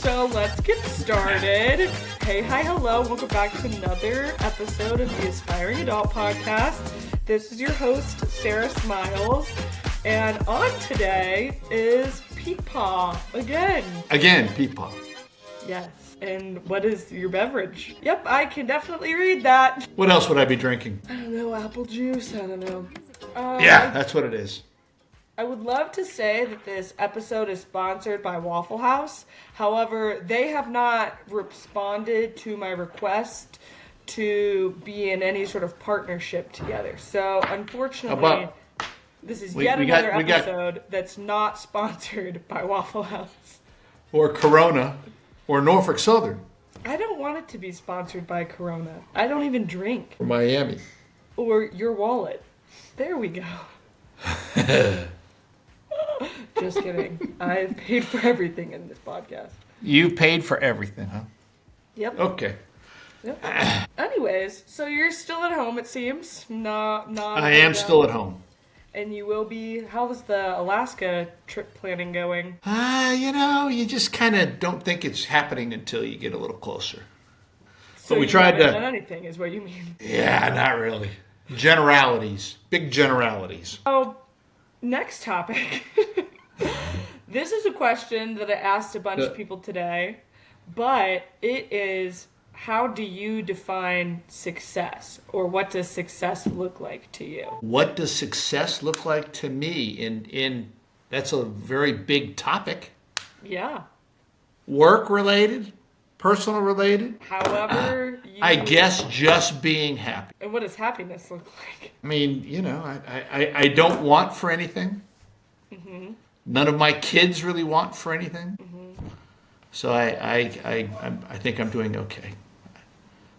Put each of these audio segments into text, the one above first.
So let's get started. Hey, hi, hello. Welcome back to another episode of the Aspiring Adult Podcast. This is your host, Sarah Smiles. And on today is Peepaw again. Again, Peepaw. Yes. And what is your beverage? Yep, I can definitely read that. What else would I be drinking? I don't know, apple juice? I don't know. Yeah, that's what it is. I would love to say that this episode is sponsored by Waffle House. However, they have not responded to my request to be in any sort of partnership together. So, unfortunately, this is yet another episode that's not sponsored by Waffle House. Or Corona, or Norfolk Southern. I don't want it to be sponsored by Corona. I don't even drink. Or Miami. Or your wallet. There we go. Just kidding. I've paid for everything in this podcast. You paid for everything, huh? Yep. Okay. Yep. Anyways, so you're still at home, it seems. Not. I am still at home. And you will be. How's the Alaska trip planning going? You just kind of don't think it's happening until you get a little closer. So but we you tried haven't to. done anything, is what you mean? Yeah, not really. Generalities, big generalities. Oh, next topic. This is a question that I asked a bunch of people today, but it is, how do you define success? Or what does success look like to you? What does success look like to me? In that's a very big topic. Yeah. Work related, personal related. However, I guess just being happy. And what does happiness look like? I mean, I don't want for anything. Mm-hmm. None of my kids really want for anything. Mm-hmm. So I think I'm doing okay.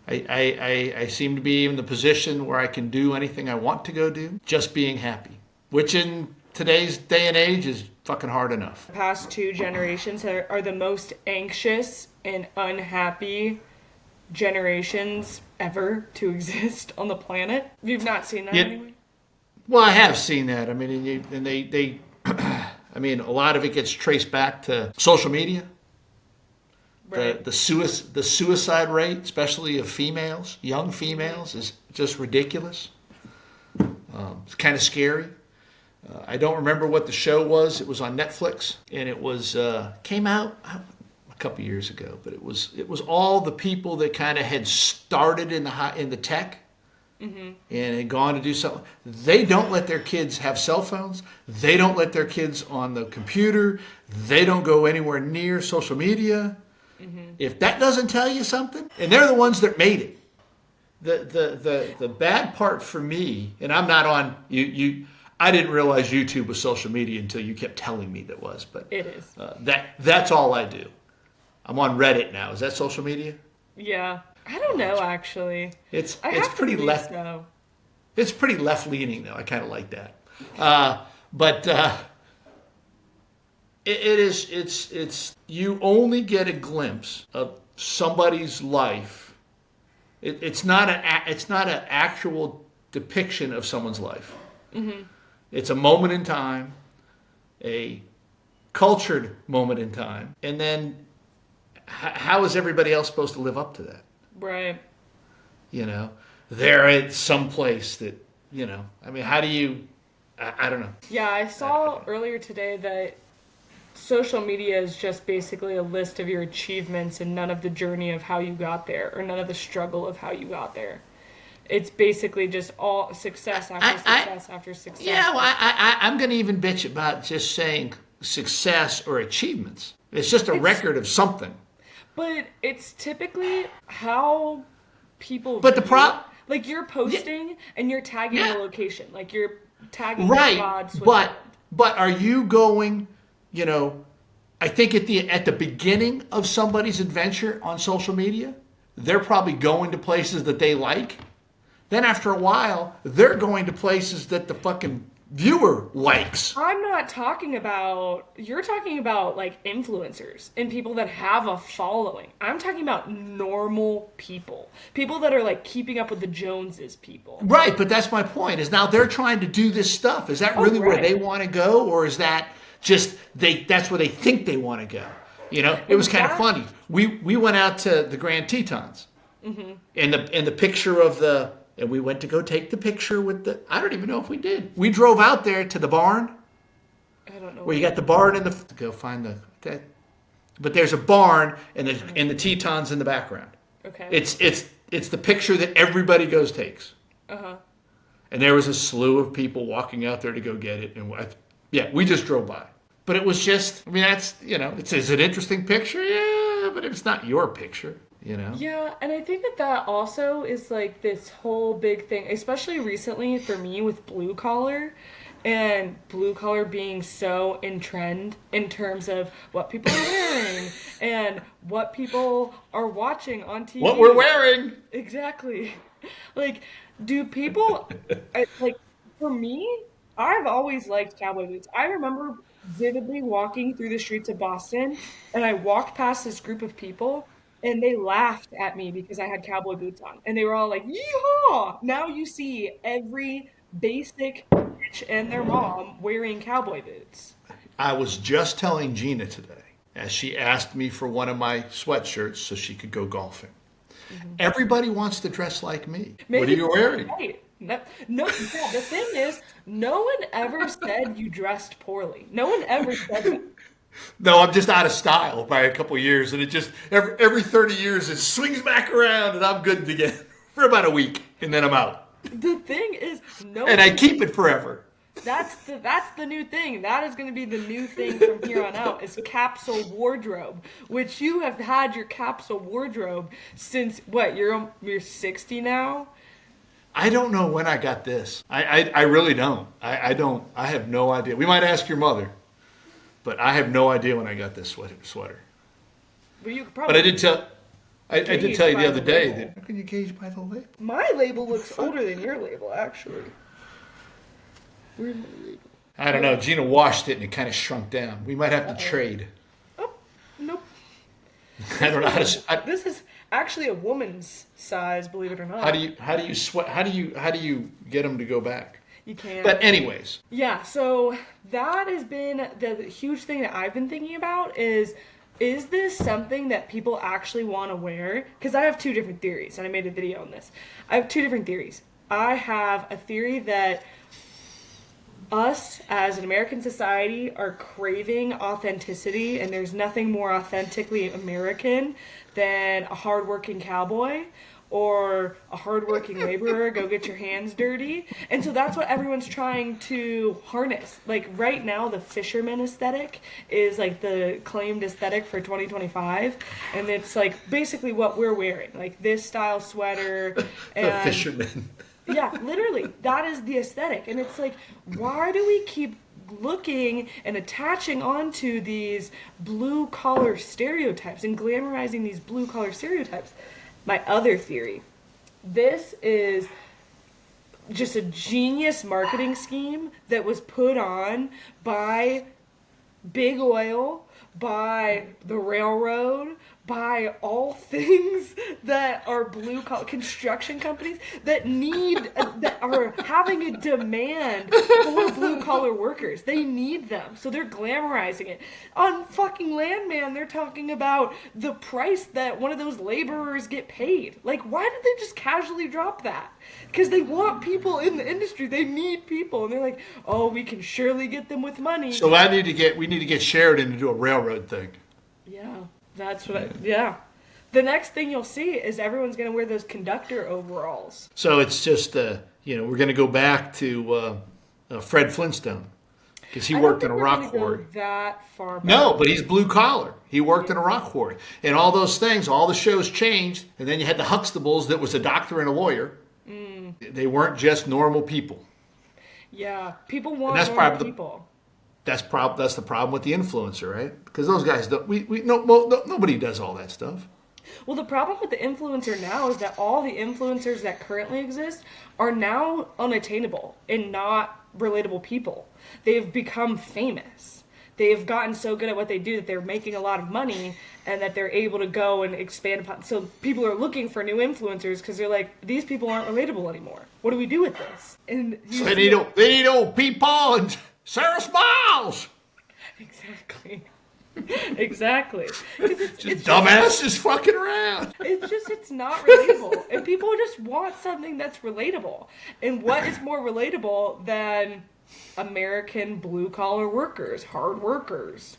I seem to be in the position where I can do anything I want to go do, just being happy, which in today's day and age is fucking hard enough. The past two generations are the most anxious and unhappy generations ever to exist on the planet. You've not seen that anyway? Well, I have seen that. I mean, and they I mean, a lot of it gets traced back to social media. Right. The suicide rate, especially of females, young females, is just ridiculous. It's kind of scary. I don't remember what the show was. It was on Netflix, and it was came out a couple years ago. But it was all the people that kind of had started in the tech. Mm-hmm. And had gone to do something. They don't let their kids have cell phones. They don't let their kids on the computer. They don't go anywhere near social media. Mm-hmm. If that doesn't tell you something, and they're the ones that made it. The bad part for me, and I'm not on you. I didn't realize YouTube was social media until you kept telling me that was. But it is. That's all I do. I'm on Reddit now. Is that social media? Yeah. I don't know, actually. It's pretty left. So. It's pretty left leaning, though. I kind of like that. But it's you only get a glimpse of somebody's life. It's not an actual depiction of someone's life. Mm-hmm. It's a moment in time, a cultured moment in time, and then how is everybody else supposed to live up to that? Right. They're at some place that, I mean, how do you, I don't know. Yeah, I saw earlier today that social media is just basically a list of your achievements and none of the journey of how you got there, or none of the struggle of how you got there. It's basically just all success after success after success. Yeah, well, I'm going to even bitch about just saying success or achievements. It's just a record of something. But it's typically how people. But the problem, like you're posting and you're tagging the location, like you're tagging right. gods. But are you going? I think at the beginning of somebody's adventure on social media, they're probably going to places that they like. Then after a while, they're going to places that the fucking viewer likes. I'm not talking about, you're talking about like influencers and people that have a following. I'm talking about normal people. People that are like keeping up with the Joneses people. Right, but that's my point, is now they're trying to do this stuff. Is that really where they want to go, or is that just that's where they think they want to go? You know, it was kind of funny. We went out to the Grand Tetons, and the picture of the, and we went to go take the picture with the. I don't even know if we did. We drove out there to the barn. I don't know. Where you got the barn and the go find the. Okay. But there's a barn and the Tetons in the background. Okay. It's the picture that everybody goes takes. And there was a slew of people walking out there to go get it, and we just drove by. But it was just, I mean, that's, you know, is an interesting picture, yeah, but it's not your picture, you know. Yeah, and I think that also is like this whole big thing, especially recently for me with blue collar. And blue collar being so in trend in terms of what people are wearing and what people are watching on TV. What we're wearing. Exactly. Like, do people, like, for me, I've always liked cowboy boots. I remember vividly walking through the streets of Boston, and I walked past this group of people, and they laughed at me because I had cowboy boots on. And they were all like, yeehaw! Now you see every basic bitch and their mom wearing cowboy boots. I was just telling Gina today, as she asked me for one of my sweatshirts so she could go golfing. Everybody wants to dress like me. Maybe what are you wearing? Right. No, yeah, the thing is, no one ever said you dressed poorly. No one ever said that. No, I'm just out of style by a couple years, and it just every 30 years it swings back around, and I'm good again for about a week, and then I'm out. The thing is, and I keep it forever. That's the new thing. That is going to be the new thing from here on out is capsule wardrobe, which you have had your capsule wardrobe since what? You're 60 now. I don't know when I got this. I really don't. I don't. I have no idea. We might ask your mother, but I have no idea when I got this sweater. Well, you could probably. But I did tell. I did tell you the other day that. How can you gauge by the label? My label looks older than your label, actually. Where's my label? I don't know. Gina washed it and it kind of shrunk down. We might have to trade. Oh, nope. I don't know how to. This is actually a woman's size, believe it or not. How do you sweat? How do you get them to go back? You can't. But anyways. Yeah. So that has been the huge thing that I've been thinking about is this something that people actually want to wear? Because I have two different theories, and I made a video on this. I have two different theories. I have a theory that us as an American society are craving authenticity, and there's nothing more authentically American than a hardworking cowboy or a hardworking laborer, go get your hands dirty. And so that's what everyone's trying to harness. Like right now, the fisherman aesthetic is like the claimed aesthetic for 2025. And it's like basically what we're wearing, like this style sweater. And the fisherman. Yeah, literally, that is the aesthetic. And it's like, why do we keep looking and attaching onto these blue collar stereotypes and glamorizing these blue collar stereotypes? My other theory, this is just a genius marketing scheme that was put on by big oil, by the railroad, by all things that are blue collar construction companies that that are having a demand for blue collar workers. They need them, so they're glamorizing it. On fucking Landman, they're talking about the price that one of those laborers get paid. Like, why did they just casually drop that? Because they want people in the industry. They need people, and they're like, oh, we can surely get them with money. So we need to get Sheridan to do a railroad thing. Yeah. That's what The next thing you'll see is everyone's going to wear those conductor overalls. So it's just, we're going to go back to Fred Flintstone. Because he worked in a rock quarry. That far back. No, but he's blue collar. He worked in a rock quarry. And all those things, all the shows changed. And then you had the Huxtables that was a doctor and a lawyer. They weren't just normal people. Yeah, people want normal people. That's the problem with the influencer, right? Because those guys don't. Nobody does all that stuff. Well, the problem with the influencer now is that all the influencers that currently exist are now unattainable and not relatable people. They've become famous. They've gotten so good at what they do that they're making a lot of money and that they're able to go and expand upon. So people are looking for new influencers because they're like, these people aren't relatable anymore. What do we do with this? And so they need old Peepaw and Sarah Smiles. Exactly. Exactly. 'Cause Just dumbass just fucking around. it's not relatable. And people just want something that's relatable. And what is more relatable than American blue collar workers, hard workers?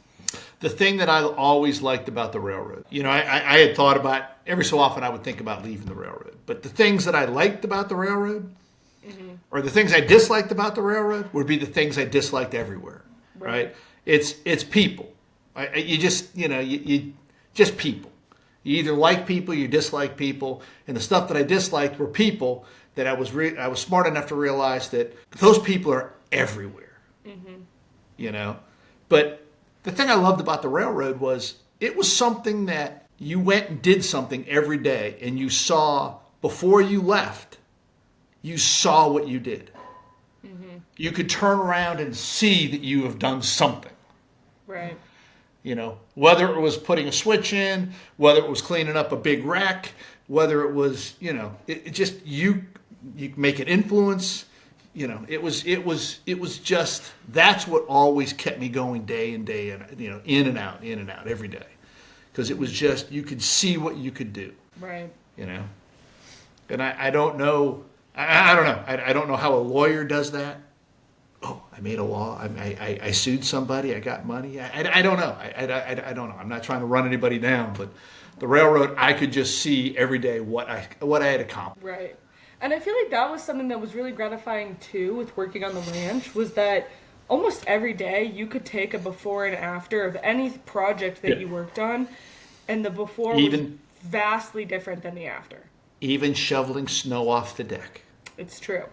The thing that I always liked about the railroad, I had thought about, every so often I would think about leaving the railroad. But the things that I liked about the railroad, or the things I disliked about the railroad, would be the things I disliked everywhere, right? It's people. You just people. You either like people, you dislike people, and the stuff that I disliked were people that I was smart enough to realize that those people are everywhere. But the thing I loved about the railroad was it was something that you went and did something every day, and you saw before you left, you saw what you did. You could turn around and see that you have done something. Right. Whether it was putting a switch in, whether it was cleaning up a big wreck, whether it was, it just you make an influence. It was just, that's what always kept me going day and day, and in and out every day, because it was just, you could see what you could do. Right. And I don't know. I don't know. I don't know how a lawyer does that. Oh, I made a law. I sued somebody. I got money. I don't know. I don't know. I'm not trying to run anybody down, but the railroad, I could just see every day what I had accomplished. Right. And I feel like that was something that was really gratifying too with working on the ranch, was that almost every day you could take a before and after of any project that you worked on, and the before was vastly different than the after. Even shoveling snow off the deck. It's true.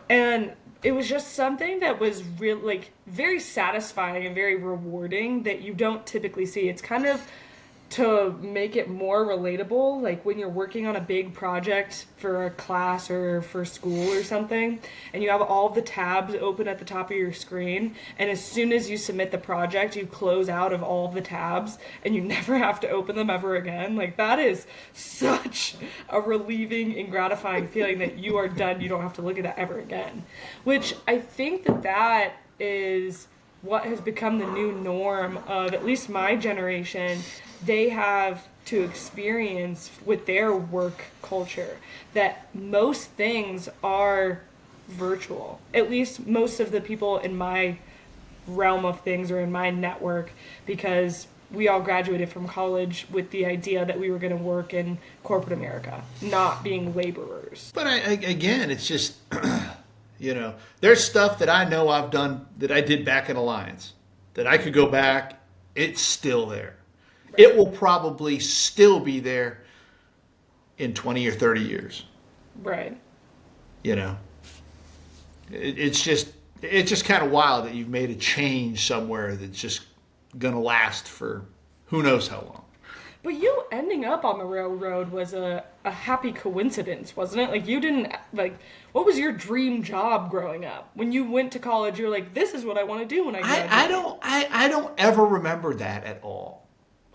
And it was just something that was very satisfying and very rewarding that you don't typically see. It's kind of to make it more relatable, like when you're working on a big project for a class or for school or something, and you have all the tabs open at the top of your screen, and as soon as you submit the project, you close out of all the tabs, and you never have to open them ever again. Like, that is such a relieving and gratifying feeling that you are done. You don't have to look at that ever again, which I think that is what has become the new norm of at least my generation. They have to experience with their work culture that most things are virtual. At least most of the people in my realm of things or in my network, because we all graduated from college with the idea that we were going to work in corporate America, not being laborers. But again, it's just, there's stuff that I know I've done that I did back in Alliance that I could go back. It's still there. It will probably still be there in 20 or 30 years. Right. It's just kind of wild that you've made a change somewhere that's just going to last for who knows how long. But you ending up on the railroad was a happy coincidence, wasn't it? Like, you didn't, what was your dream job growing up? When you went to college, you were like, this is what I want to do when I graduate. I don't ever remember that at all.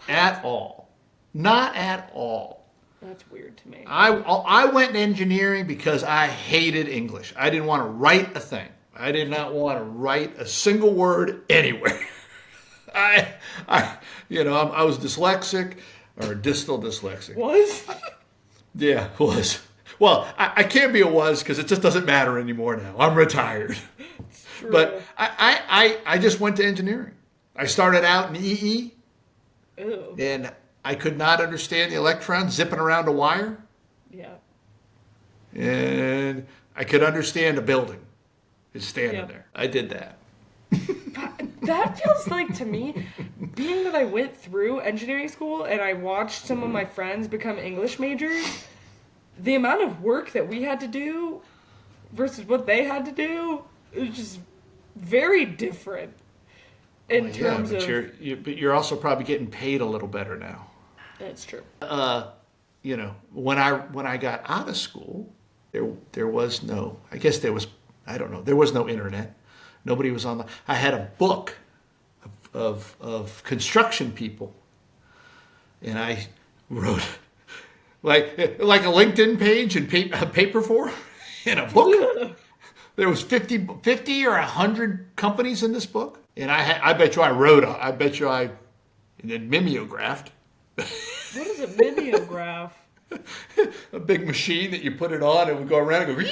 At all. Not at all. That's weird to me. I went in engineering because I hated English. I didn't want to write a thing. I did not want to write a single word anywhere. I was dyslexic, or still dyslexic. Was? Yeah, was. Well, I can't be a was because it just doesn't matter anymore now. I'm retired. But I just went to engineering. I started out in EE. Ew. And I could not understand the electrons zipping around a wire. Yeah. And I could understand a building is standing there. I did that. That feels like, to me, being that I went through engineering school and I watched some of my friends become English majors, the amount of work that we had to do versus what they had to do is just very different. But you're also probably getting paid a little better now. That's true. When I got out of school, there was no, I guess there was, I don't know, there was no internet. Nobody was on I had a book of construction people, and I wrote like a LinkedIn page in paper form in a book. There was 50 or 100 companies in this book. And I bet you I and then mimeographed. What is a mimeograph? A big machine that you put it on and would go around and go.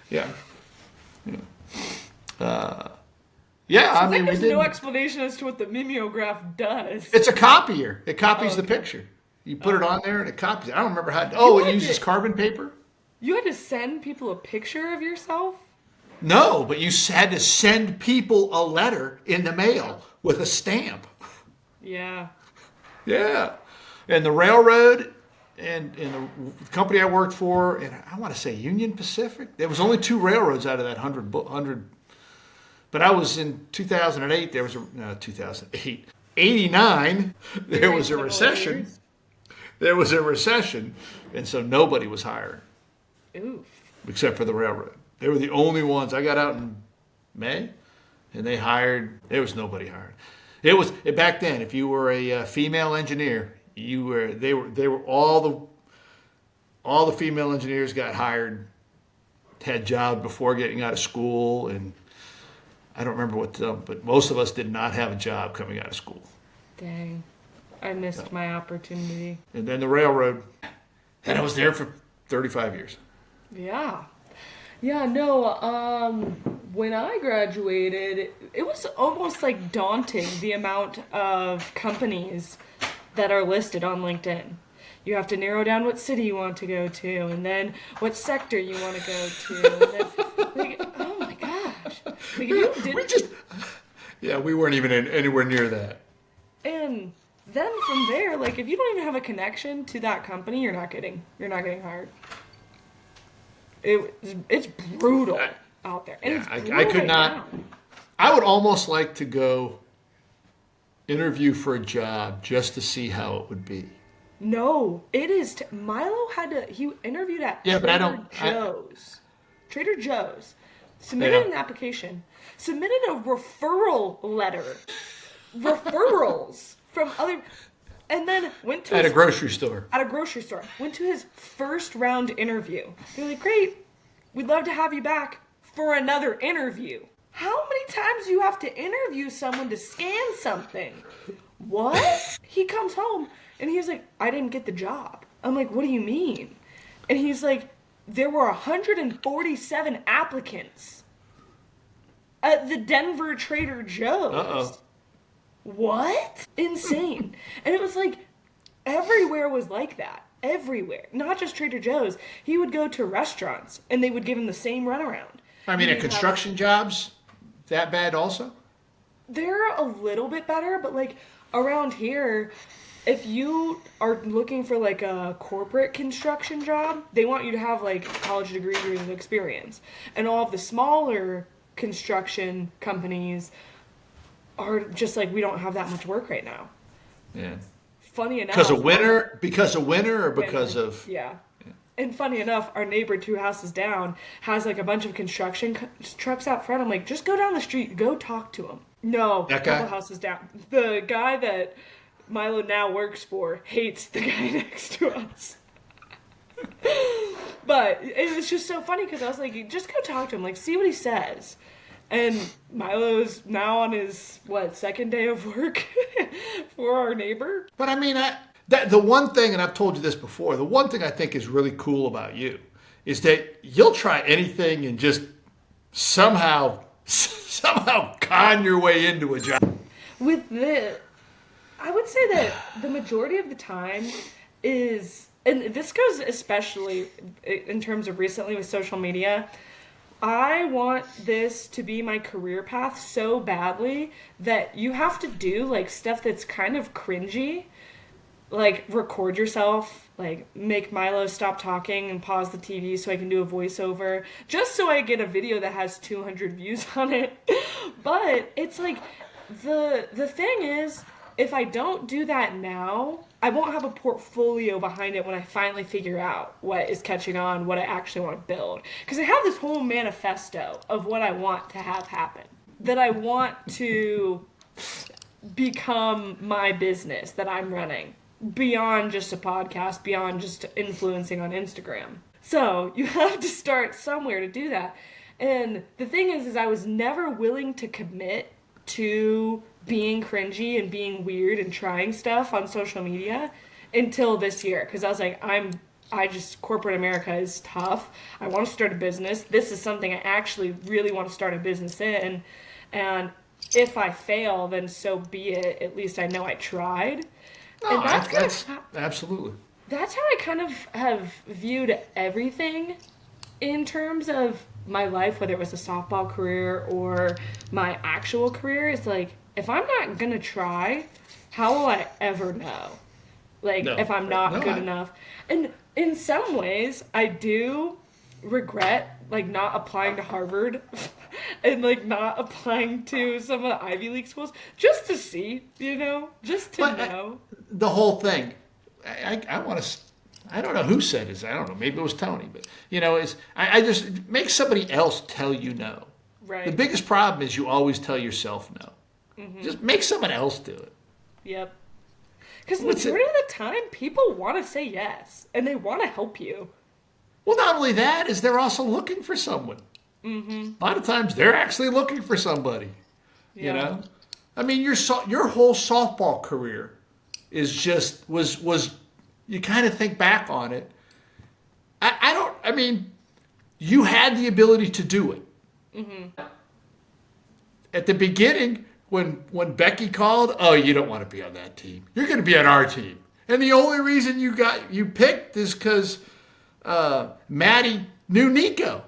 Yeah. I mean, there's no explanation as to what the mimeograph does. It's a copier. It copies the picture. You put it on there and it copies it. I don't remember how. It uses carbon paper. You had to send people a picture of yourself? No, but you had to send people a letter in the mail with a stamp. Yeah. Yeah. And the railroad and the company I worked for, and I want to say Union Pacific, there was only 2 railroads out of that 100. But I was in 2008, 2008. 89, there was a recession. There was a recession, and so nobody was hiring. Oof. Except for the railroad. They were the only ones. I got out in May, and they hired. There was nobody hired. It was back then. If you were a female engineer, you were. They were all the female engineers got hired, had jobs before getting out of school, and I don't remember but most of us did not have a job coming out of school. Dang, I missed my opportunity. And then the railroad, and I was there for 35 years. Yeah. Yeah, no, when I graduated, it was almost like daunting the amount of companies that are listed on LinkedIn. You have to narrow down what city you want to go to, and then what sector you want to go to. And then, oh my gosh. Like, we weren't even anywhere near that. And then from there, like, if you don't even have a connection to that company, you're not getting hired. It's brutal out there. And I could not. I would almost like to go interview for a job just to see how it would be. No, it is. Milo he interviewed at Trader Joe's. Submitted an application. Submitted a referral letter. Referrals from other. And then went to a grocery store. At a grocery store. Went to his first round interview. They're like, great, we'd love to have you back for another interview. How many times do you have to interview someone to scan something? What? He comes home and he's like, I didn't get the job. I'm like, what do you mean? And he's like, there were 147 applicants at the Denver Trader Joe's. Uh-oh. What? Insane. And it was like, everywhere was like that. Everywhere. Not just Trader Joe's. He would go to restaurants, and they would give him the same runaround. I mean, at construction jobs, that bad also? They're a little bit better, but like, around here, if you are looking for like a corporate construction job, they want you to have like a college degree or experience. And all of the smaller construction companies are just like, we don't have that much work right now. Yeah. Funny enough. Because of winter or because of... Yeah. And funny enough, our neighbor 2 houses down has like a bunch of construction trucks out front. I'm like, just go down the street, go talk to him. No, that guy? Couple houses down. The guy that Milo now works for hates the guy next to us. But it was just so funny because I was like, just go talk to him, like, see what he says. And Milo's now on his, second day of work for our neighbor. But I mean, the one thing, and I've told you this before, the one thing I think is really cool about you is that you'll try anything and just somehow con your way into a job. I would say that the majority of the time is, and this goes especially in terms of recently with social media, I want this to be my career path so badly that you have to do like stuff that's kind of cringy, like record yourself, like make Milo stop talking and pause the TV so I can do a voiceover, just so I get a video that has 200 views on it. But it's like, the thing is, if I don't do that now, I won't have a portfolio behind it when I finally figure out what is catching on, what I actually want to build. Because I have this whole manifesto of what I want to have happen. That I want to become my business that I'm running. Beyond just a podcast, beyond just influencing on Instagram. So you have to start somewhere to do that. And the thing is I was never willing to commit to being cringy and being weird and trying stuff on social media until this year, because I was like, corporate America is tough. I want to start a business. This is something I actually really want to start a business in. And if I fail, then so be it. At least I know I tried. No, And that's absolutely. That's how I kind of have viewed everything in terms of my life, whether it was a softball career or my actual career. It's like, if I'm not going to try, how will I ever know? Like, if I'm not good enough. And in some ways, I do regret, like, not applying to Harvard and, like, not applying to some of the Ivy League schools just to see, just to know. The whole thing, I want to, I don't know who said this. I don't know. Maybe it was Tony. But, I just make somebody else tell you no. Right. The biggest problem is you always tell yourself no. Mm-hmm. Just make someone else do it. Yep. Because majority of the time, people want to say yes, and they want to help you. Well, not only that, is they're also looking for someone. Mm-hmm. A lot of times, they're actually looking for somebody. Yeah. I mean, your whole softball career was. You kind of think back on it. I mean, you had the ability to do it. Mm-hmm. At the beginning, when Becky called, oh, you don't want to be on that team. You're going to be on our team. And the only reason you picked is because Maddie knew Nico,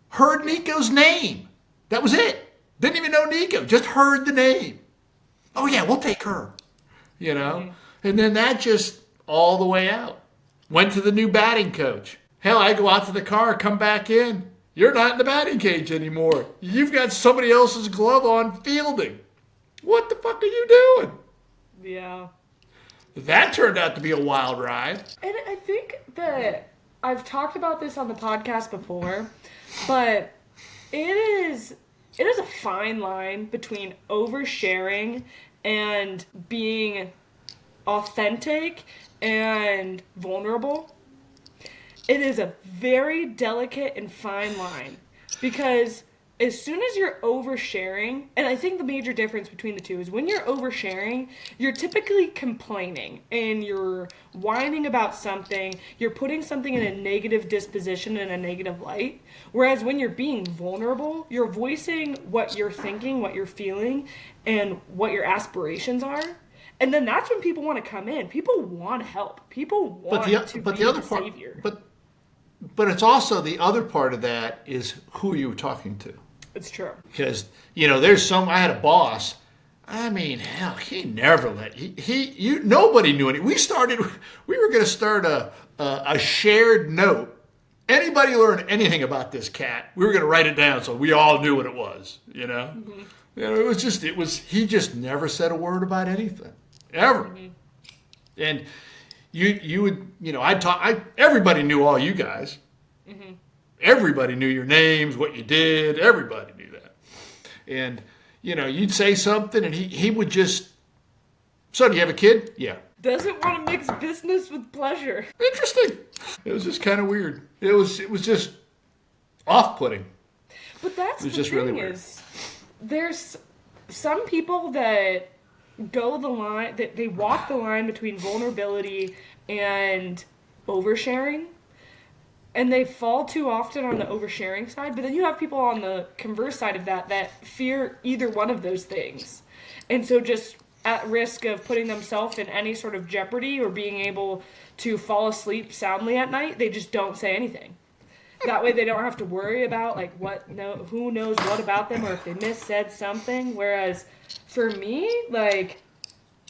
heard Nico's name. That was it. Didn't even know Nico, just heard the name. Oh yeah, we'll take her. Mm-hmm. And then that just all the way out. Went to the new batting coach. Hell, I go out to the car, come back in. You're not in the batting cage anymore. You've got somebody else's glove on fielding. What the fuck are you doing? Yeah. That turned out to be a wild ride. And I think that I've talked about this on the podcast before, but it is a fine line between oversharing and being authentic and vulnerable. It is a very delicate and fine line, because as soon as you're oversharing, and I think the major difference between the two is when you're oversharing, you're typically complaining and you're whining about something, you're putting something in a negative disposition, in a negative light. Whereas when you're being vulnerable, you're voicing what you're thinking, what you're feeling, and what your aspirations are. And then that's when people want to come in. People want help. People want to be the savior. But it's also the other part of that is who you're talking to. It's true. Because, I had a boss. I mean, hell, he never nobody knew any. We were going to start a shared note. Anybody learned anything about this cat, we were going to write it down so we all knew what it was, Mm-hmm. He just never said a word about anything, ever. Mm-hmm. And you would, everybody knew all you guys. Mm-hmm. Everybody knew your names, what you did. Everybody knew that. And, you'd say something and he would just, so do you have a kid? Yeah. Doesn't want to mix business with pleasure. Interesting. It was just kind of weird. It was just off-putting. But that's the just thing really weird. Is there's some people that go the line, that they walk the line between vulnerability and oversharing, and they fall too often on the oversharing side. But then you have people on the converse side of that fear either one of those things, and so just at risk of putting themselves in any sort of jeopardy or being able to fall asleep soundly at night, they just don't say anything. That way they don't have to worry about who knows what about them, or if they missaid something. Whereas for me,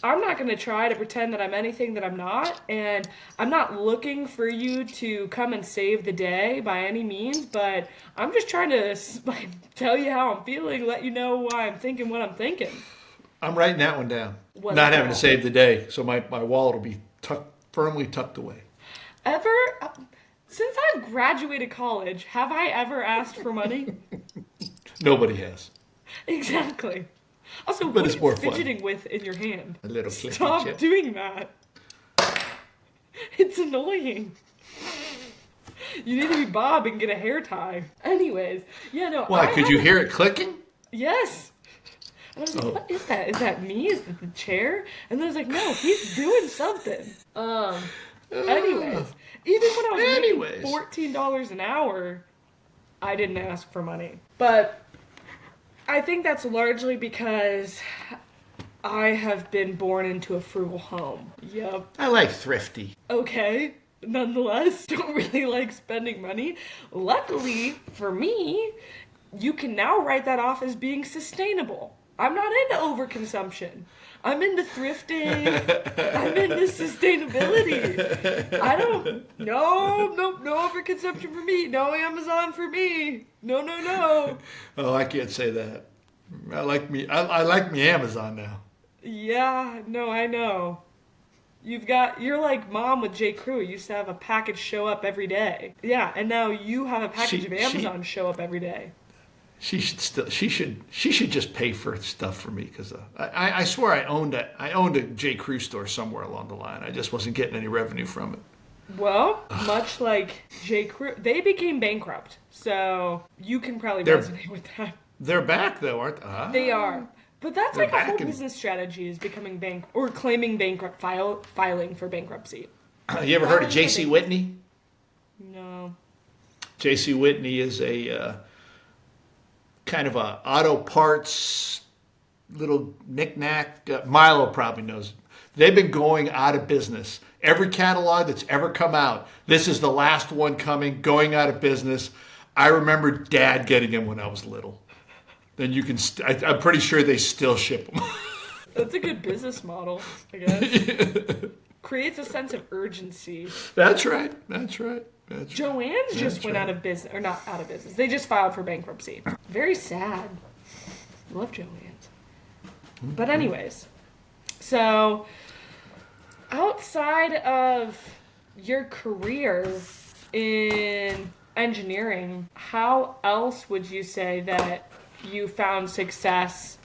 I'm not going to try to pretend that I'm anything that I'm not, and I'm not looking for you to come and save the day by any means, but I'm just trying to tell you how I'm feeling, let you know why I'm thinking what I'm thinking. I'm writing that one down. Not having to save the day, so my wallet will be firmly tucked away. Since I've graduated college, have I ever asked for money? Nobody has. Exactly. Also, but what it's are more you fun. Fidgeting with in your hand? A little clicky Stop chip. doing that. It's annoying. You need to be Bob and get a hair tie. Anyways, Why? Could you hear it clicking? Yes. I was like, what is that? Is that me? Is it the chair? And then I was like, no, he's doing something. Anyways, even when I was making $14 an hour, I didn't ask for money. But I think that's largely because I have been born into a frugal home. Yep. I like thrifty. Okay. Nonetheless, don't really like spending money. Luckily for me, you can now write that off as being sustainable. I'm not into overconsumption. I'm into thrifting. I'm into sustainability. No overconsumption for me. No Amazon for me. No. Oh, I can't say that. I like me Amazon now. Yeah, no, I know. You're like Mom with J. Crew. It used to have a package show up every day. Yeah, and now you have a package of Amazon show up every day. She should just pay for stuff for me because I swear I owned a J. Crew store somewhere along the line. I just wasn't getting any revenue from it. Well, much like J. Crew, they became bankrupt, so you can probably resonate with that. They're back though, aren't they? They are. But that's like a whole business strategy is becoming claiming bankrupt filing for bankruptcy. You ever heard of J.C. Whitney? No. J.C. Whitney is a kind of a auto parts little knick-knack. Milo probably knows. They've been going out of business. Every catalog that's ever come out, this is the last one coming, going out of business. I remember Dad getting them when I was little. Then you can, I'm pretty sure they still ship them. That's a good business model, I guess. Creates a sense of urgency. That's right. Joann's just went out of business, or not out of business. They just filed for bankruptcy. Very sad. Love Joann's. But anyways, so outside of your career in engineering, how else would you say that you found success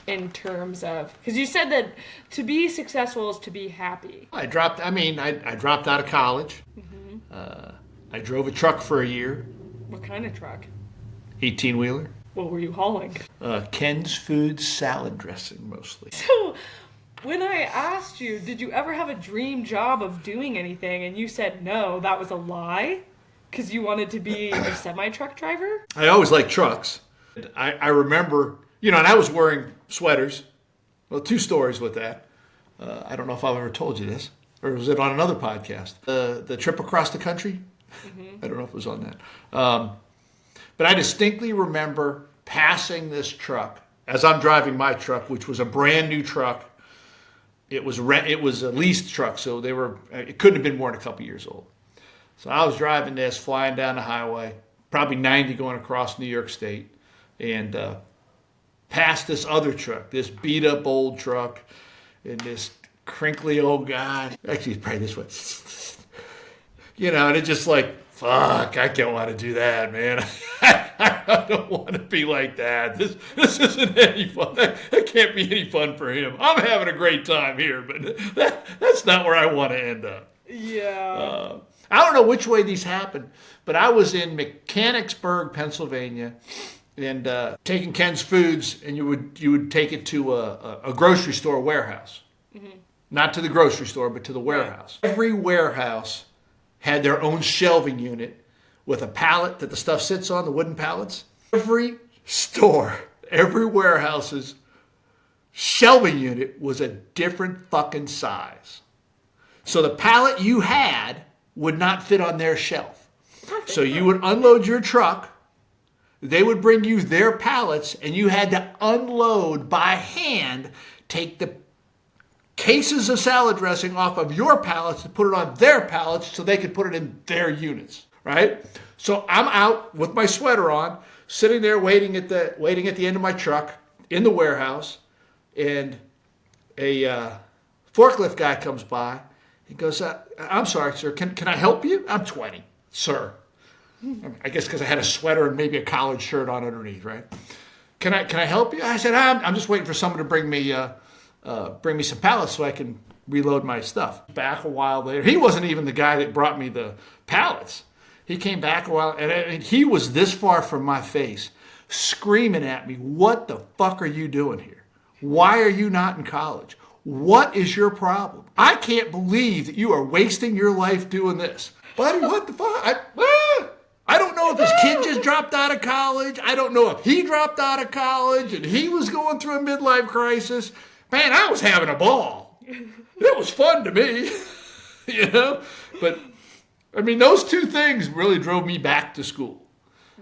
in terms of, because you said that to be successful is to be happy. I dropped out of college. Mm-hmm. I drove a truck for a year. What kind of truck? 18-wheeler. What were you hauling? Ken's Food salad dressing mostly. So when I asked you, did you ever have a dream job of doing anything, and you said no, that was a lie? Because you wanted to be a semi-truck driver? I always liked trucks. I remember, and I was wearing sweaters. Well, two stories with that. I don't know if I've ever told you this, or was it on another podcast? The trip across the country? Mm-hmm. I don't know if it was on that. But I distinctly remember passing this truck as I'm driving my truck, which was a brand new truck. It was a leased truck, so it couldn't have been more than a couple years old. So I was driving this, flying down the highway, probably 90 going across New York State, and past this other truck, this beat up old truck, and this crinkly old guy. Actually, it's probably this way. And it's just like, fuck, I can't want to do that, man. I don't want to be like that. This isn't any fun. That can't be any fun for him. I'm having a great time here, but that's not where I want to end up. Yeah. I don't know which way these happened, but I was in Mechanicsburg, Pennsylvania, and taking Ken's Foods, and you would take it to a grocery store warehouse. Mm-hmm. Not to the grocery store, but to the warehouse. Right. Every warehouse had their own shelving unit with a pallet that the stuff sits on, the wooden pallets. Every store, every warehouse's shelving unit was a different fucking size. So the pallet you had would not fit on their shelf. Perfect. So you would unload your truck, they would bring you their pallets, and you had to unload by hand, take the cases of salad dressing off of your pallets to put it on their pallets so they could put it in their units, right? So I'm out with my sweater on, sitting there waiting at the end of my truck in the warehouse, and a forklift guy comes by. He goes, I'm sorry, sir, can I help you? I'm 20, sir. I guess because I had a sweater and maybe a collared shirt on underneath, right? Can I help you? I said, I'm just waiting for someone to bring me some pallets so I can reload my stuff. Back a while later, he wasn't even the guy that brought me the pallets. He came back a while, and he was this far from my face, screaming at me, "What the fuck are you doing here?" Why are you not in college? What is your problem? I can't believe that you are wasting your life doing this. Buddy, what the fuck? I don't know if this kid just dropped out of college. I don't know if he dropped out of college and he was going through a midlife crisis. Man, I was having a ball. It was fun to me, But, I mean, those two things really drove me back to school.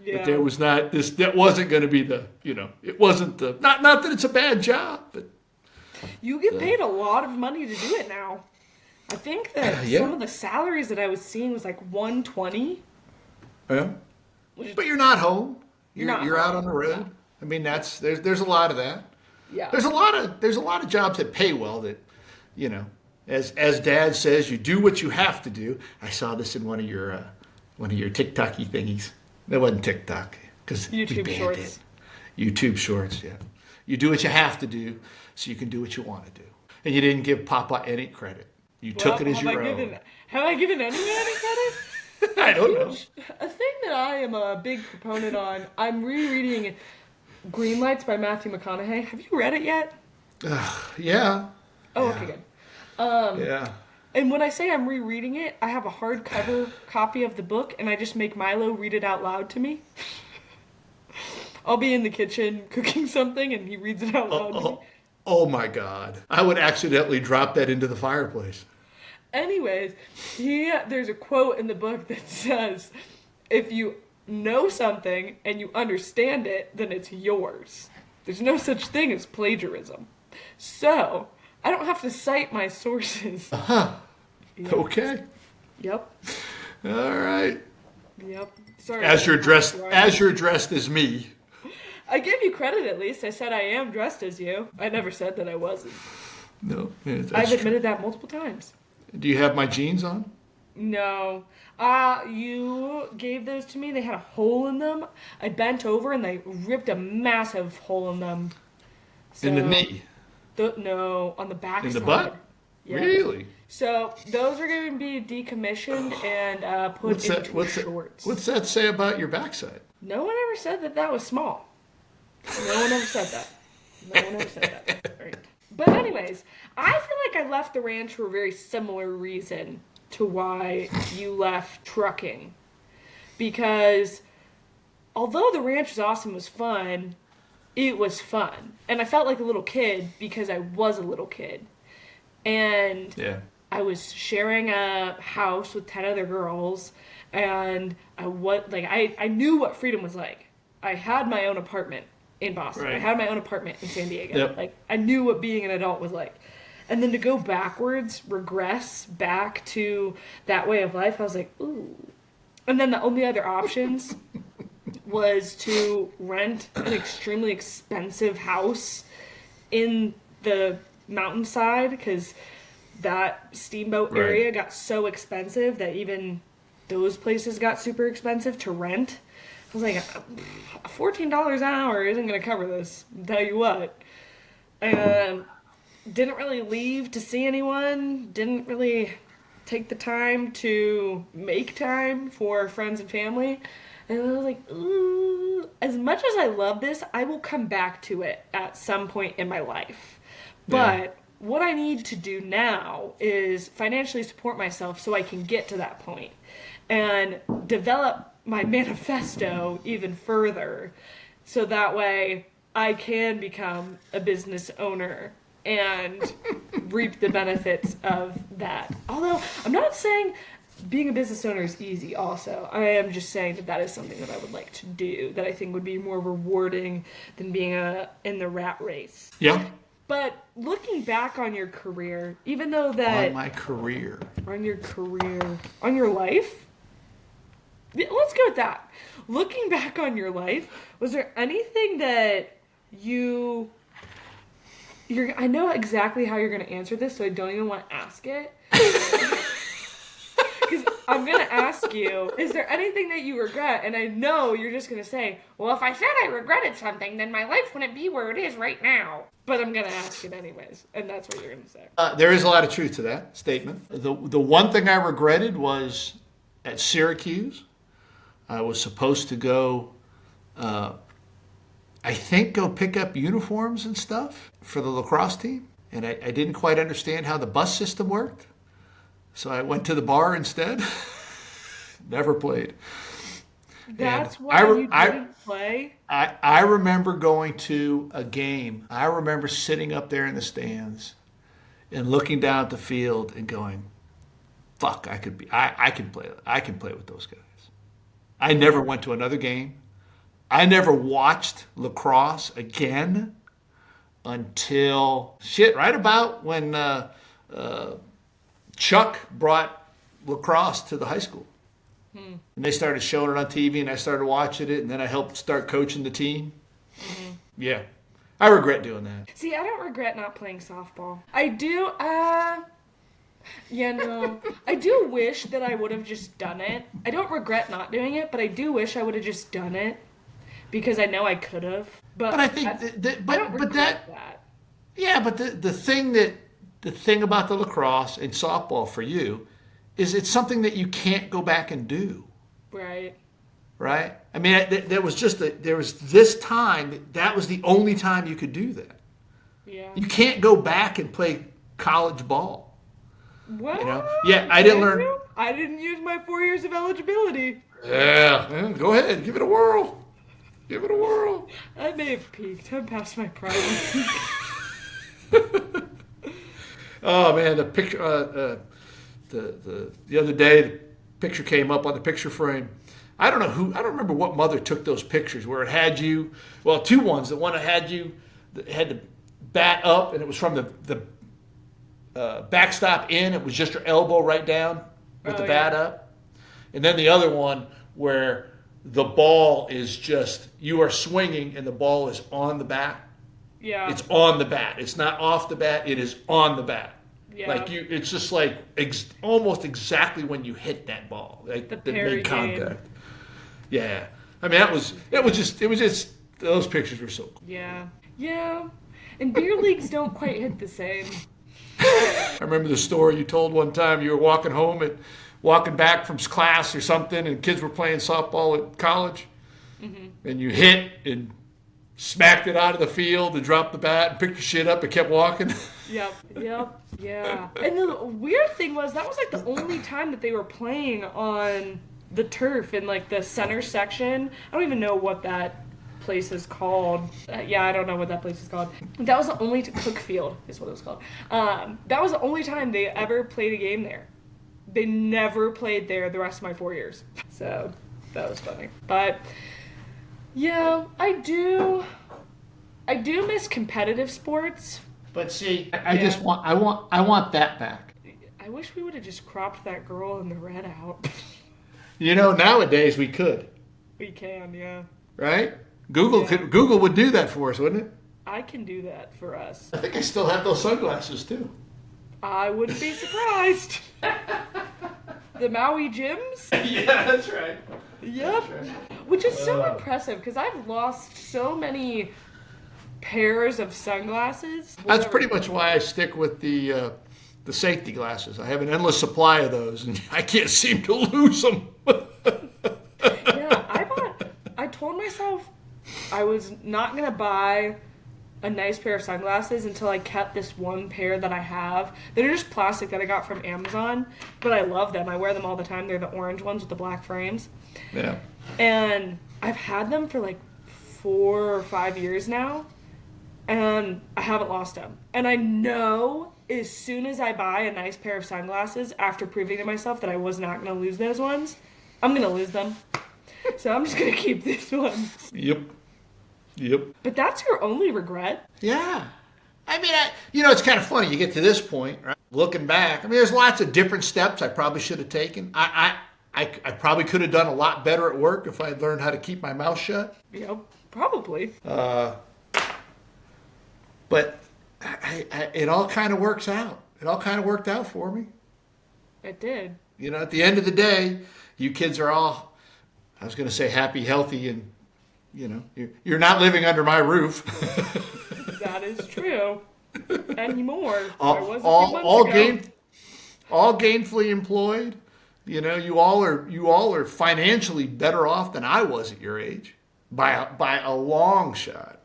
Yeah. But there was not this. That wasn't going to be the. It wasn't the. Not that it's a bad job, but you get paid a lot of money to do it now. I think that some of the salaries that I was seeing was like $120. Yeah. But you're not home. You're out on the road. Yeah. I mean, there's a lot of that. Yeah. There's a lot of jobs that pay well that, as Dad says, you do what you have to do. I saw this in one of your TikTok-y thingies. That wasn't TikTok because YouTube Shorts. YouTube Shorts, yeah. You do what you have to do so you can do what you want to do. And you didn't give Papa any credit. You took it as your own. Have I given anyone any credit? I don't know. A thing that I am a big proponent on, I'm rereading Green Lights by Matthew McConaughey. Have you read it yet? Yeah. Oh, okay, good. Yeah. And when I say I'm rereading it, I have a hardcover copy of the book, and I just make Milo read it out loud to me. I'll be in the kitchen cooking something, and he reads it out loud to me. Oh my God. I would accidentally drop that into the fireplace. Anyways, there's a quote in the book that says, if you know something and you understand it, then it's yours. There's no such thing as plagiarism. So, I don't have to cite my sources. Yes. Okay. Yep. All right. Yep. Sorry. As you're dressed as me. I give you credit at least. I said I am dressed as you. I never said that I wasn't. No. I've admitted that multiple times. Do you have my jeans on? No. You gave those to me. They had a hole in them. I bent over and they ripped a massive hole in them. So, in the knee? No, on the back in the side. Butt? Yeah. Really? So those are going to be decommissioned and put into shorts. What's that say about your backside? No one ever said that was small. No one ever said that. No one ever said that. Right. But anyways, I feel like I left the ranch for a very similar reason to why you left trucking. Because although the ranch was awesome, was fun, it was fun. And I felt like a little kid because I was a little kid. And I was sharing a house with 10 other girls, and I knew what freedom was like. I had my own apartment in Boston. Right. I had my own apartment in San Diego. Yep. Like, I knew what being an adult was like. And then to go regress back to that way of life, I was like, ooh. And then the only other options was to rent an extremely expensive house in the mountainside, because that Steamboat area got so expensive that even those places got super expensive to rent. I was like, $14 an hour isn't going to cover this, I'll tell you what. And didn't really leave to see anyone, didn't really take the time to make time for friends and family. And I was like, ooh, as much as I love this, I will come back to it at some point in my life. But what I need to do now is financially support myself so I can get to that point and develop my manifesto even further, so that way I can become a business owner and reap the benefits of that. Although I'm not saying being a business owner is easy also. I am just saying that is something that I would like to do, that I think would be more rewarding than being in the rat race. Yeah. But looking back on your career, even though that... On my career. On your career. On your life? Yeah, let's go with that. Looking back on your life, was there anything that you're... I know exactly how you're going to answer this, so I don't even want to ask it. Because I'm going to ask you, is there anything that you regret? And I know you're just going to say, well, if I said I regretted something, then my life wouldn't be where it is right now. But I'm going to ask it anyways, and that's what you're going to say. There is a lot of truth to that statement. The one thing I regretted was at Syracuse, I was supposed to go, I I think, go pick up uniforms and stuff for the lacrosse team. And I didn't quite understand how the bus system worked. So I went to the bar instead. Never played. That's And why you didn't play? I remember going to a game. I remember sitting up there in the stands and looking down at the field and going, fuck, I can play with those guys. I never went to another game. I never watched lacrosse again until right about when Chuck brought lacrosse to the high school. And they started showing it on TV, and I started watching it, and then I helped start coaching the team. Mm-hmm. Yeah. I regret doing that. See, I don't regret not playing softball. I do, I do wish that I would have just done it. I don't regret not doing it, but I do wish I would have just done it because I know I could have. But I think I don't regret that. Yeah, but the thing about the lacrosse and softball for you is it's something that you can't go back and do. Right. Right? I mean, there was this time, that was the only time you could do that. Yeah. You can't go back and play college ball. What? You know? Yeah, I didn't learn. I didn't use my 4 years of eligibility. Yeah, go ahead. Give it a whirl. Give it a whirl. I may have peaked. I'm past my prime. Oh, man, the picture... The other day, the picture came up on the picture frame. I don't remember what mother took those pictures where it had you, well, two ones. The one that had the bat up, and it was from the backstop in. It was just your elbow right down with the bat up. And then the other one where the ball is just, you are swinging and the ball is on the bat. Yeah. It's on the bat. It's not off the bat. It is on the bat. Yeah. Like it's just like almost exactly when you hit that ball, like the made contact. game. Yeah, I mean it was just those pictures were so cool. Yeah, and beer leagues don't quite hit the same. I remember the story you told one time. You were walking back from class or something, and kids were playing softball at college, and you hit and smacked it out of the field and dropped the bat and picked your shit up and kept walking. Yep, yeah. And the weird thing was that was like the only time that they were playing on the turf in like the center section. I don't even know what that place is called. I don't know what that place is called. That was the only Cookfield is what it was called. That was the only time they ever played a game there. They never played there the rest of my 4 years. So that was funny. But yeah, I do miss competitive sports. But see, I want that back. I wish we would have just cropped that girl in the red out. You know, nowadays we could. We can, yeah. Right? Google would do that for us, wouldn't it? I can do that for us. I think I still have those sunglasses too. I wouldn't be surprised. The Maui gyms? Yeah, that's right. Yep. That's right. Which is so impressive because I've lost so many pairs of sunglasses. That's pretty much why I stick with the safety glasses. I have an endless supply of those, and I can't seem to lose them. Yeah, I told myself I was not going to buy a nice pair of sunglasses until I kept this one pair that I have. They're just plastic that I got from Amazon, but I love them. I wear them all the time. They're the orange ones with the black frames. Yeah. And I've had them for like 4 or 5 years now, and I haven't lost them. And I know as soon as I buy a nice pair of sunglasses, after proving to myself that I was not going to lose those ones, I'm going to lose them. So I'm just going to keep these ones. Yep. But that's your only regret? Yeah. I mean, it's kind of funny. You get to this point, right? Looking back, I mean, there's lots of different steps I probably should have taken. I probably could have done a lot better at work if I had learned how to keep my mouth shut. Yep, probably. But it all kind of works out. It all kind of worked out for me. It did. You know, at the end of the day, you kids are all, I was going to say happy, healthy, and, you know, you're not living under my roof. That is true. Anymore. All gainfully employed. You know, you all are financially better off than I was at your age. by a long shot.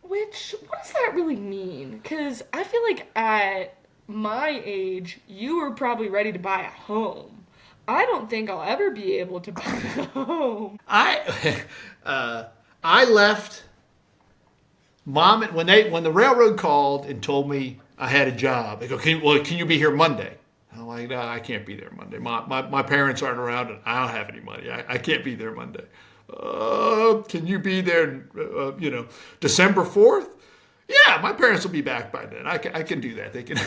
Which, what does that really mean? Because I feel like at my age, you were probably ready to buy a home. I don't think I'll ever be able to buy a home. I left mom when the railroad called and told me I had a job. They go, can you be here Monday? I'm like, no, I can't be there Monday. My parents aren't around and I don't have any money. I can't be there Monday. Can you be there, December 4th? Yeah, my parents will be back by then. I can do that. They can.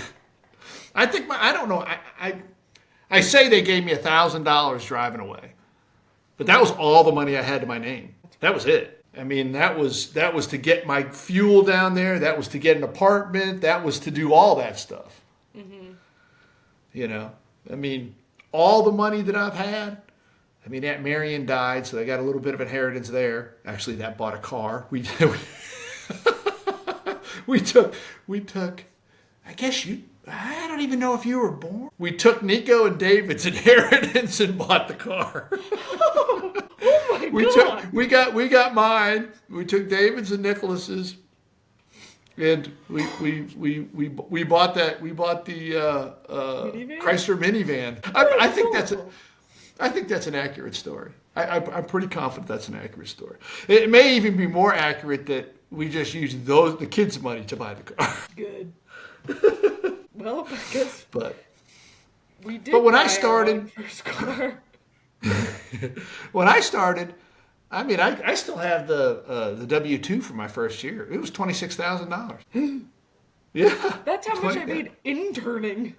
I think I don't know. I say they gave me $1,000 driving away, but that was all the money I had to my name. That was it. I mean, that was to get my fuel down there. That was to get an apartment. That was to do all that stuff. Mm-hmm. I mean, all the money that I've had. I mean, Aunt Marion died, so I got a little bit of inheritance there. Actually, that bought a car. We took. I guess I don't even know if you were born. We took Nico and David's inheritance and bought the car. Oh my God! We got mine. We took David's and Nicholas's, and we bought that. We bought the Minivan? Chrysler minivan. I think that's an accurate story. I'm pretty confident that's an accurate story. It may even be more accurate that we just used the kids' money to buy the car. Good. Well, I guess we did. But when buy I started, our first car. when I started, I mean, I still have the W-2 for my first year. It was $26,000. Yeah, That's how much I made interning.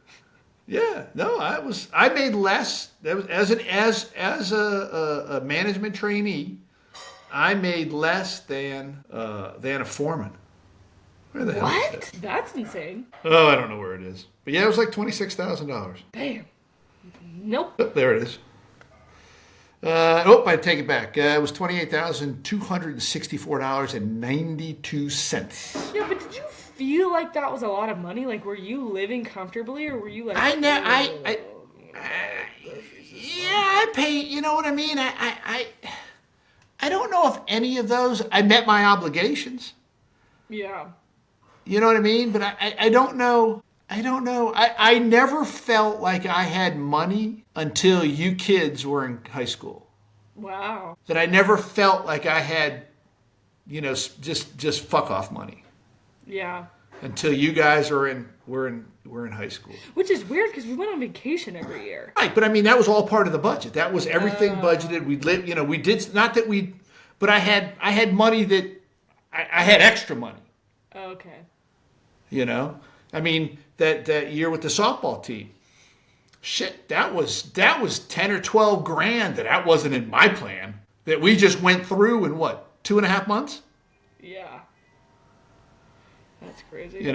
Yeah, no, I made less. That was as a management trainee, I made less than a foreman. Where the hell is What? that? That's insane. Oh, I don't know where it is, but yeah, it was like $26,000. Damn. Nope. Oh, there it is. I take it back. It was $28,264.92. Yeah, but did you feel like that was a lot of money? Like, were you living comfortably, or were you like? I pay. You know what I mean? I don't know if any of those I met my obligations. Yeah. You know what I mean? But I don't know. I never felt like I had money until you kids were in high school. Wow. That I never felt like I had, just fuck off money. Yeah. Until you guys were in high school. Which is weird because we went on vacation every year. Right, but I mean that was all part of the budget. That was everything budgeted. We lived, we did not that we, but I had money that I had extra money. Okay. I mean that year with the softball team. Shit, that was 10 or 12 grand that wasn't in my plan. That we just went through in what, 2.5 months? Yeah. That's crazy.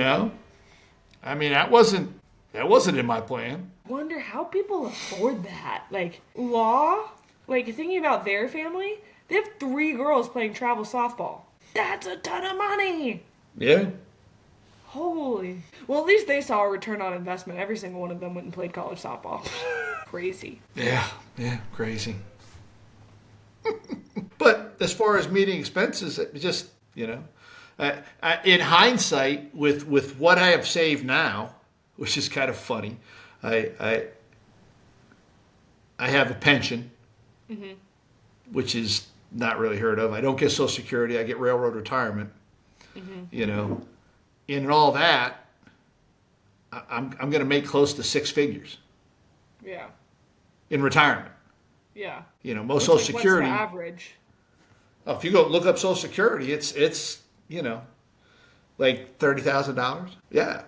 I mean that wasn't in my plan. Wonder how people afford that. Like Law, like thinking about their family, they have 3 girls playing travel softball. That's a ton of money. Yeah. Holy. Well, at least they saw a return on investment. Every single one of them went and played college softball. Crazy. Yeah, crazy. But as far as meeting expenses, it just, in hindsight, with what I have saved now, which is kind of funny, I have a pension, mm-hmm. which is not really heard of. I don't get Social Security. I get railroad retirement. Mm-hmm. In all that, I'm going to make close to 6 figures. Yeah. In retirement. Yeah. Most Social Security. What's the average? Oh, if you go look up Social Security, it's like $30,000. Yeah.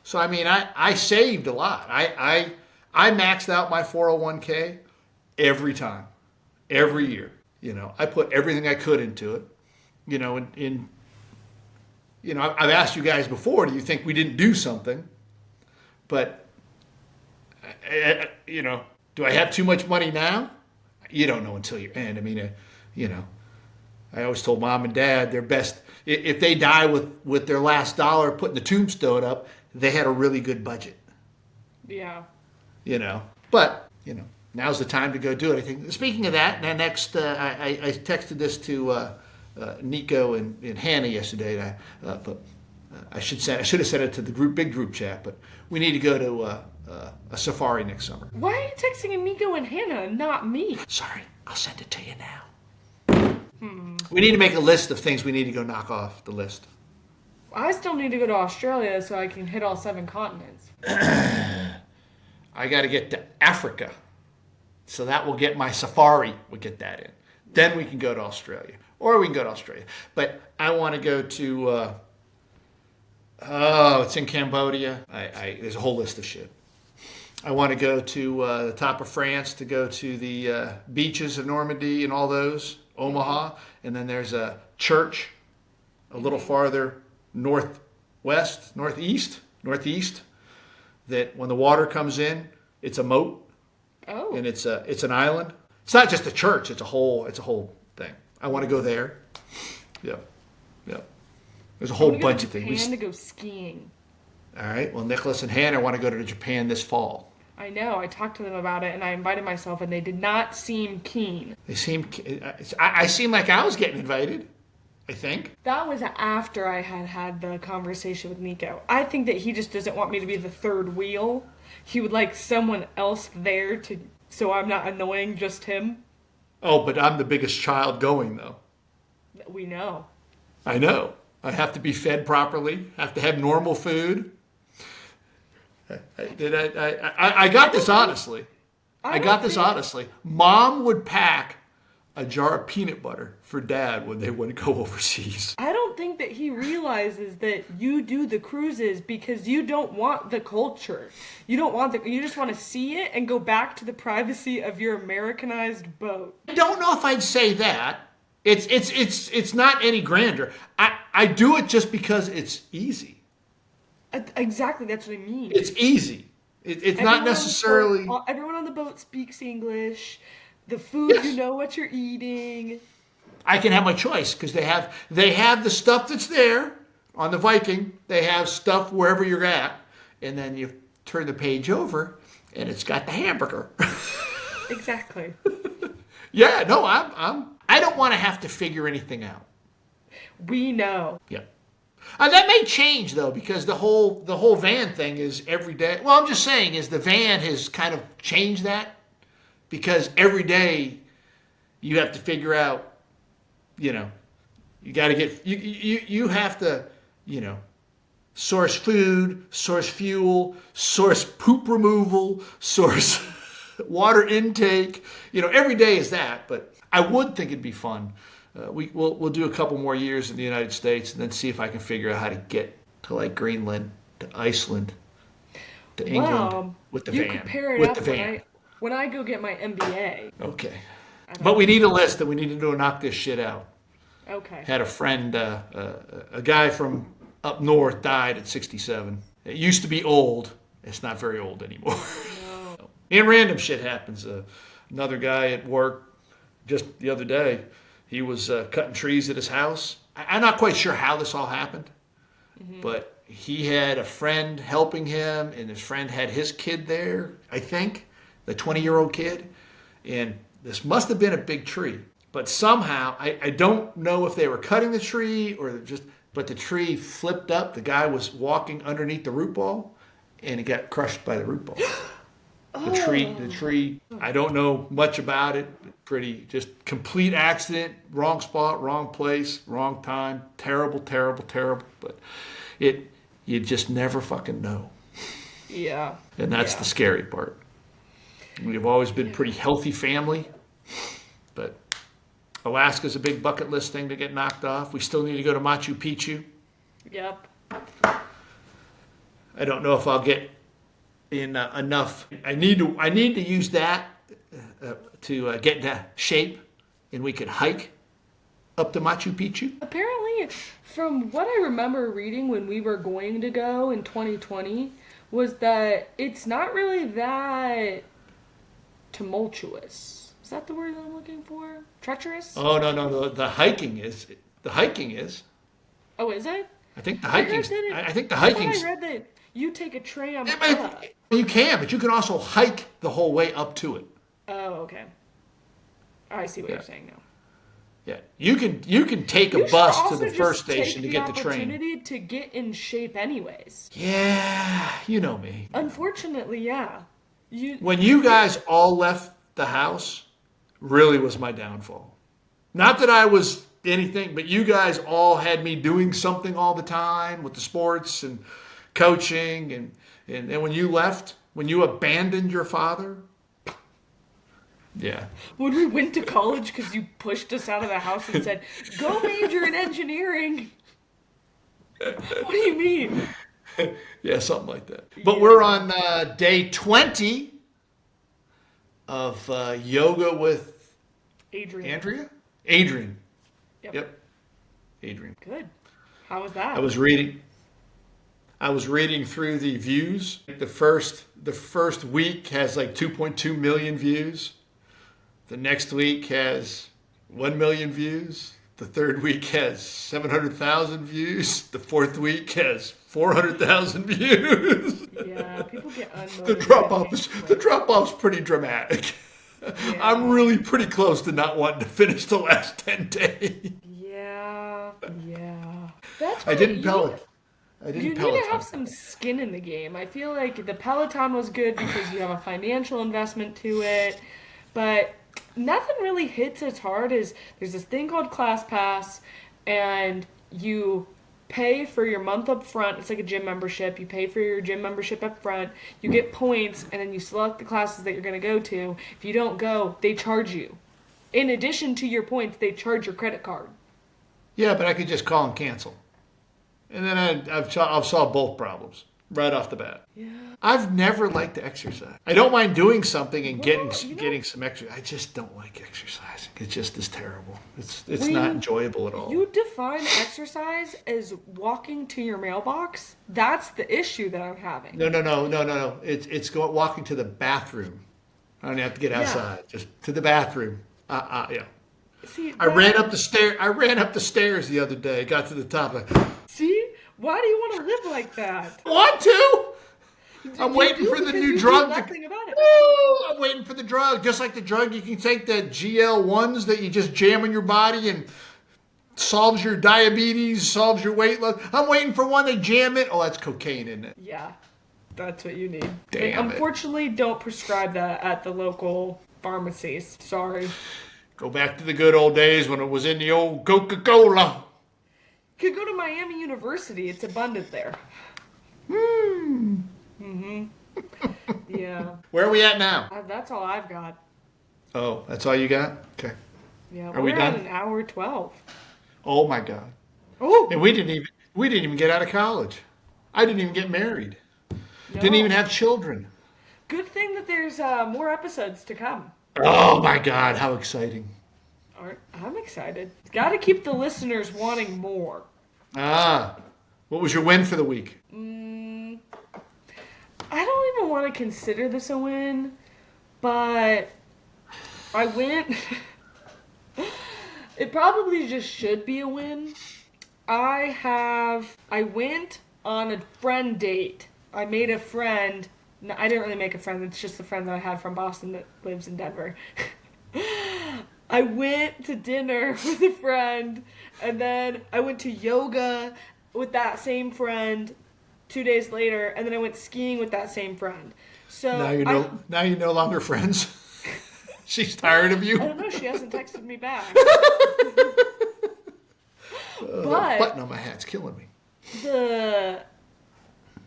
So I mean, I saved a lot. I maxed out my 401k every time, every year. I put everything I could into it. I've asked you guys before, do you think we didn't do something? But, do I have too much money now? You don't know until you're in. I mean, I always told Mom and Dad they're best, if they die with their last dollar putting the tombstone up, they had a really good budget. Yeah. But, now's the time to go do it. I think. Speaking of that, now next, I texted this to Nico and Hannah yesterday, but I should have sent it to the big group chat. But we need to go to a safari next summer. Why are you texting Nico and Hannah and not me? Sorry, I'll send it to you now. We need to make a list of things we need to go knock off the list. I still need to go to Australia so I can hit all 7 continents. I got to get to Africa. So that will get my safari. We'll get that in. Then we can go to Australia. Or we can go to Australia. But I want to go to, it's in Cambodia. There's a whole list of shit. I want to go to the top of France to go to the beaches of Normandy and all those, Omaha. And then there's a church a little farther northeast, that when the water comes in, it's a moat. Oh. And it's an island. It's not just a church, it's a whole thing. I want to go there. Yeah. There's a whole bunch of things. I want to go skiing. All right. Well, Nicholas and Hannah want to go to Japan this fall. I know. I talked to them about it, and I invited myself, and they did not seem keen. I seem like I was getting invited, I think. That was after I had the conversation with Nico. I think that he just doesn't want me to be the third wheel. He would like someone else there so I'm not annoying just him. Oh, but I'm the biggest child going, though. We know. I know. I have to be fed properly. I have to have normal food. I got this honestly. I got this honestly. Mom would pack a jar of peanut butter for Dad when they would go overseas. I don't think that he realizes that you do the cruises because you don't want the culture. You just want to see it and go back to the privacy of your Americanized boat. I don't know if I'd say that. It's not any grander. I do it just because it's easy. Exactly, that's what I mean. It's easy. It's not necessarily... Everyone on the boat speaks English. The food, yes. You know what you're eating. I can have my choice because they have the stuff that's there on the Viking. They have stuff wherever you're at. And then you turn the page over and it's got the hamburger. Exactly. Yeah, no, I don't want to have to figure anything out. We know. Yeah. That may change though, because the whole van thing is every day. Well, I'm just saying is the van has kind of changed that, because every day you have to figure out, you got to get you have to, source food, source fuel, source poop removal, source water intake. Every day is that. But I would think it'd be fun. We'll do a couple more years in the United States and then see if I can figure out how to get to like Greenland, to Iceland, to England with the van. You could pair it up when I go get my MBA. Okay. But we need a list that we need to do to knock this shit out. Okay. Had a friend, a guy from up north died at 67. It used to be old. It's not very old anymore. No. And random shit happens. Another guy at work just the other day, he was cutting trees at his house. I'm not quite sure how this all happened, but he had a friend helping him, and his friend had his kid there, I think, the 20-year-old kid. And this must have been a big tree. But somehow, I don't know if they were cutting the tree but the tree flipped up. The guy was walking underneath the root ball, and he got crushed by the root ball. The tree, I don't know much about it. Pretty, just complete accident, wrong spot, wrong place, wrong time. Terrible, terrible, terrible. But you just never fucking know. Yeah. And that's the scary part. We've always been pretty healthy family, but Alaska's a big bucket list thing to get knocked off. We still need to go to Machu Picchu. Yep. I don't know if I'll get in enough. I need to use that to get into shape, and we could hike up to Machu Picchu. Apparently, from what I remember reading when we were going to go in 2020, was that it's not really that tumultuous. Is that the word I'm looking for? Treacherous? Oh, no. The hiking is. Oh, is it? I think the hiking's. I think the hiking's. I read that you take a tram up. You can, but you can also hike the whole way up to it. Oh, okay. I see what you're saying now. Yeah, you can take a You should bus to also the first just take station to the get the train. opportunity to get in shape anyways. Yeah, you know me. Unfortunately, yeah. When you guys all left the house, really was my downfall. Not that I was anything, but you guys all had me doing something all the time with the sports and coaching, and then when you left, when you abandoned your father, yeah. When we went to college because you pushed us out of the house and said, go major in engineering. What do you mean? Yeah, something like that. But Yeah. we're on day 20 of yoga with Adrian. Andrea? Adrian. Yep. Yep. Adrian. Good. How was that? I was reading through the views. The first week has like 2.2 million views. The next week has 1 million views. The third week has 700,000 views. The fourth week has 400,000 views. Yeah, people get unmotivated. The drop off's pretty dramatic. Yeah. I'm really pretty close to not wanting to finish the last 10 days. Yeah. That's I didn't Peloton. You need to have some skin in the game. I feel like the Peloton was good because you have a financial investment to it, but nothing really hits as hard as there's this thing called ClassPass, and you pay for your month up front. It's like a gym membership. You pay for your gym membership up front. You get points, and then you select the classes that you're going to go to. If you don't go, they charge you. In addition to your points, they charge your credit card. Yeah, but I could just call and cancel. And then I've solved both problems right off the bat. Yeah. I've never liked to exercise. I don't mind doing something and getting some exercise. I just don't like exercising. It just is terrible. It's not enjoyable at all. You define exercise as walking to your mailbox. That's the issue that I'm having. No. It's walking to the bathroom. I don't have to get outside. Just to the bathroom. Yeah. See, I ran up the stairs the other day. Got to the top. See? Why do you want to live like that? Want to? I'm waiting for the new drug. Nothing about it. I'm waiting for the drug. Just like the drug, you can take the GL1s that you just jam in your body and solves your diabetes, solves your weight loss. I'm waiting for one that jam it. Oh, that's cocaine, isn't it? Yeah, that's what you need. Damn it. Unfortunately, don't prescribe that at the local pharmacies. Sorry. Go back to the good old days when it was in the old Coca-Cola. Could go to Miami University. It's abundant there. Yeah. Where are we at now? That's all I've got. Oh, that's all you got? Okay. Yeah. Are we We're done? at an hour 12. Oh my God. Oh. And we didn't even get out of college. I didn't even get married. No. Didn't even have children. Good thing that there's more episodes to come. Oh my God, how exciting. I'm excited. Got to keep the listeners wanting more. What was your win for the week? I don't even want to consider this a win, but I went. It probably just should be a win. I went on a friend date. I made a friend. No, I didn't really make a friend. It's just a friend that I had from Boston that lives in Denver. I went to dinner with a friend, and then I went to yoga with that same friend 2 days later, and then I went skiing with that same friend. So now you're no longer friends. She's tired of you. I don't know. She hasn't texted me back. That button on my hat's killing me.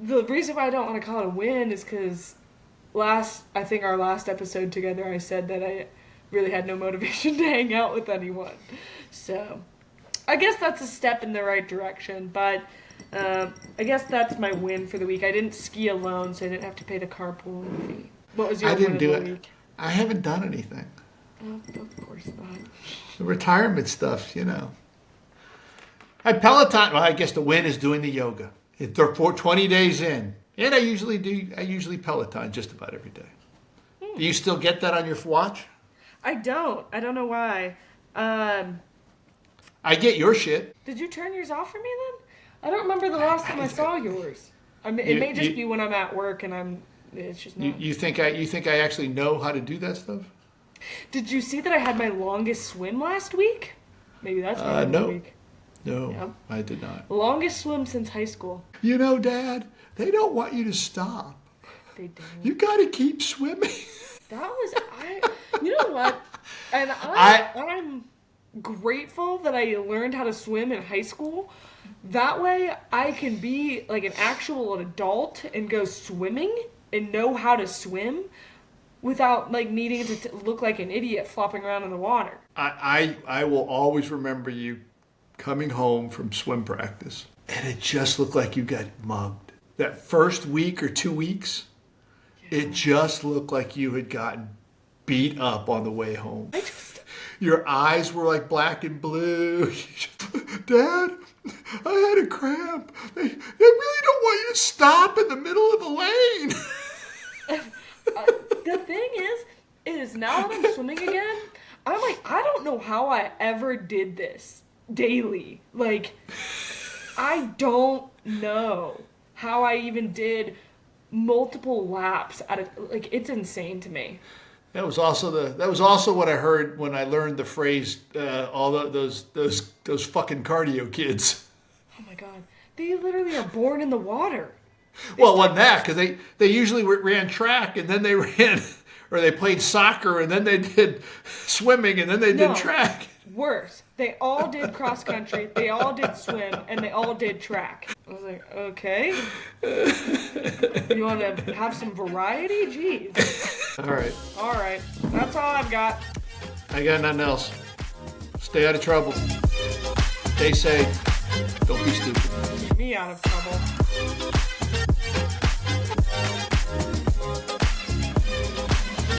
The reason why I don't want to call it a win is because I think our last episode together, I said that I really had no motivation to hang out with anyone. So I guess that's a step in the right direction, but I guess that's my win for the week. I didn't ski alone, so I didn't have to pay the carpool fee. What was your win of the week? I haven't done anything. Oh, of course not. The retirement stuff, I Peloton. Well, I guess the win is doing the yoga. They're 20 days in, and I usually Peloton just about every day. Do you still get that on your watch? I don't. I don't know why. I get your shit. Did you turn yours off for me then? I don't remember the last time I saw yours. It may just be when I'm at work and it's just not. You think I actually know how to do that stuff? Did you see that I had my longest swim last week? Maybe that's my No. week. No, Yep. I did not. Longest swim since high school. You know, Dad, they don't want you to stop. They did. You got to keep swimming. That was You know what? And I'm grateful that I learned how to swim in high school. That way, I can be like an actual adult and go swimming and know how to swim without like needing to look like an idiot flopping around in the water. I will always remember you coming home from swim practice, and it just looked like you got mugged. That first week or 2 weeks, it just looked like you had gotten beat up on the way home. Your eyes were like black and blue. Dad, I had a cramp. They really don't want you to stop in the middle of a lane. The thing is now that I'm swimming again, I'm like, I don't know how I ever did this daily. Like, I don't know how I even did multiple laps at a, like, it's insane to me. That was also what I heard when I learned the phrase all those fucking cardio kids. Oh my god, they literally are born in the water. Well, it wasn't that, because they usually ran track, and then they ran, or they played soccer, and then they did swimming, and then they did track. Worse. They all did cross country, they all did swim, and they all did track. I was like, okay. You want to have some variety? Jeez. All right. That's all I've got. I got nothing else. Stay out of trouble. Stay safe. Don't be stupid. Keep me out of trouble.